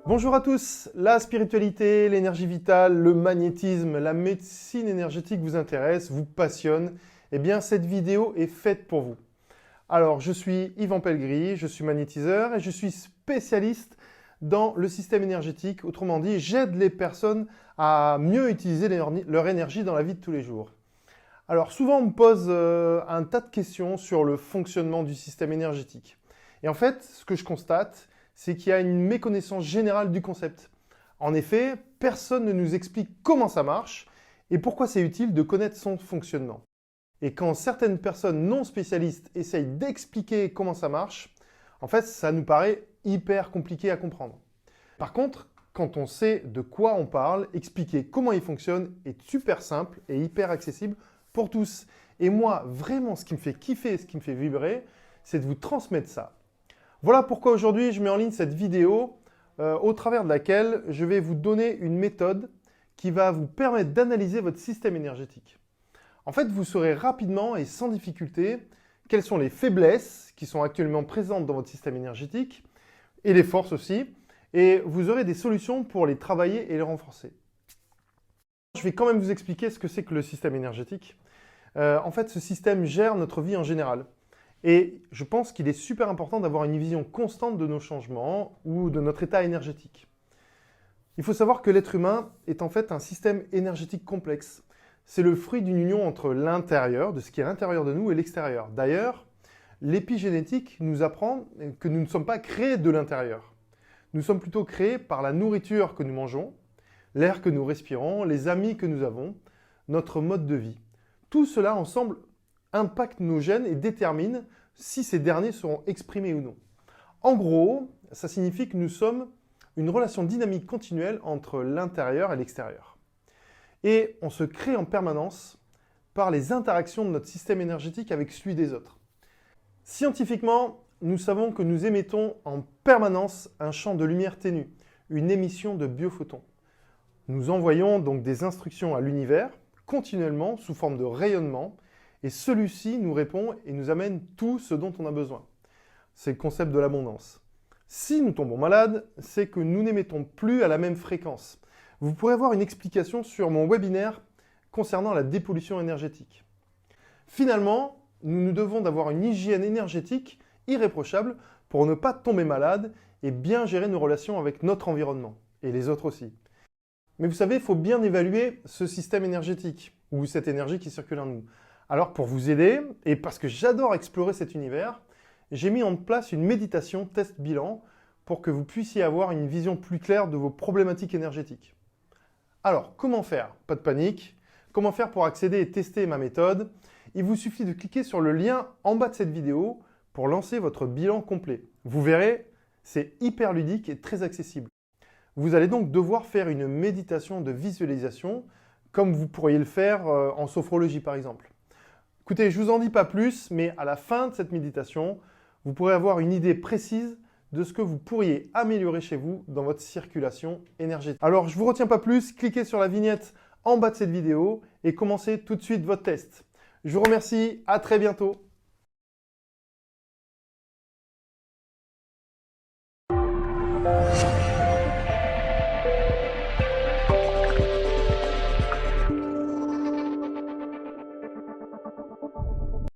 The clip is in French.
Bonjour à tous, la spiritualité, l'énergie vitale, le magnétisme, la médecine énergétique vous intéresse, vous passionne. Eh bien, cette vidéo est faite pour vous. Alors, je suis Yvan Pellegris, je suis magnétiseur et je suis spécialiste dans le système énergétique. Autrement dit, j'aide les personnes à mieux utiliser leur énergie dans la vie de tous les jours. Alors, souvent, on me pose un tas de questions sur le fonctionnement du système énergétique. Et en fait, ce que je constate, c'est qu'il y a une méconnaissance générale du concept. En effet, personne ne nous explique comment ça marche et pourquoi c'est utile de connaître son fonctionnement. Et quand certaines personnes non spécialistes essayent d'expliquer comment ça marche, en fait, ça nous paraît hyper compliqué à comprendre. Par contre, quand on sait de quoi on parle, expliquer comment il fonctionne est super simple et hyper accessible pour tous. Et moi, vraiment, ce qui me fait kiffer, ce qui me fait vibrer, c'est de vous transmettre ça. Voilà pourquoi aujourd'hui je mets en ligne cette vidéo au travers de laquelle je vais vous donner une méthode qui va vous permettre d'analyser votre système énergétique. En fait, vous saurez rapidement et sans difficulté quelles sont les faiblesses qui sont actuellement présentes dans votre système énergétique et les forces aussi, et vous aurez des solutions pour les travailler et les renforcer. Je vais quand même vous expliquer ce que c'est que le système énergétique. En fait, ce système gère notre vie en général. Et je pense qu'il est super important d'avoir une vision constante de nos changements ou de notre état énergétique. Il faut savoir que l'être humain est en fait un système énergétique complexe. C'est le fruit d'une union entre l'intérieur, de ce qui est à l'intérieur de nous, et l'extérieur. D'ailleurs, l'épigénétique nous apprend que nous ne sommes pas créés de l'intérieur. Nous sommes plutôt créés par la nourriture que nous mangeons, l'air que nous respirons, les amis que nous avons, notre mode de vie. Tout cela ensemble impacte nos gènes et détermine si ces derniers seront exprimés ou non. En gros, ça signifie que nous sommes une relation dynamique continuelle entre l'intérieur et l'extérieur. Et on se crée en permanence par les interactions de notre système énergétique avec celui des autres. Scientifiquement, nous savons que nous émettons en permanence un champ de lumière ténue, une émission de biophotons. Nous envoyons donc des instructions à l'univers continuellement sous forme de rayonnement. Et celui-ci nous répond et nous amène tout ce dont on a besoin. C'est le concept de l'abondance. Si nous tombons malades, c'est que nous n'émettons plus à la même fréquence. Vous pourrez voir une explication sur mon webinaire concernant la dépollution énergétique. Finalement, nous devons d'avoir une hygiène énergétique irréprochable pour ne pas tomber malade et bien gérer nos relations avec notre environnement, et les autres aussi. Mais vous savez, il faut bien évaluer ce système énergétique, ou cette énergie qui circule en nous. Alors pour vous aider, et parce que j'adore explorer cet univers, j'ai mis en place une méditation test-bilan pour que vous puissiez avoir une vision plus claire de vos problématiques énergétiques. Alors, comment faire? Pas de panique. Comment faire pour accéder et tester ma méthode? Il vous suffit de cliquer sur le lien en bas de cette vidéo pour lancer votre bilan complet. Vous verrez, c'est hyper ludique et très accessible. Vous allez donc devoir faire une méditation de visualisation, comme vous pourriez le faire en sophrologie par exemple. Écoutez, je ne vous en dis pas plus, mais à la fin de cette méditation, vous pourrez avoir une idée précise de ce que vous pourriez améliorer chez vous dans votre circulation énergétique. Alors, je ne vous retiens pas plus, cliquez sur la vignette en bas de cette vidéo et commencez tout de suite votre test. Je vous remercie, à très bientôt.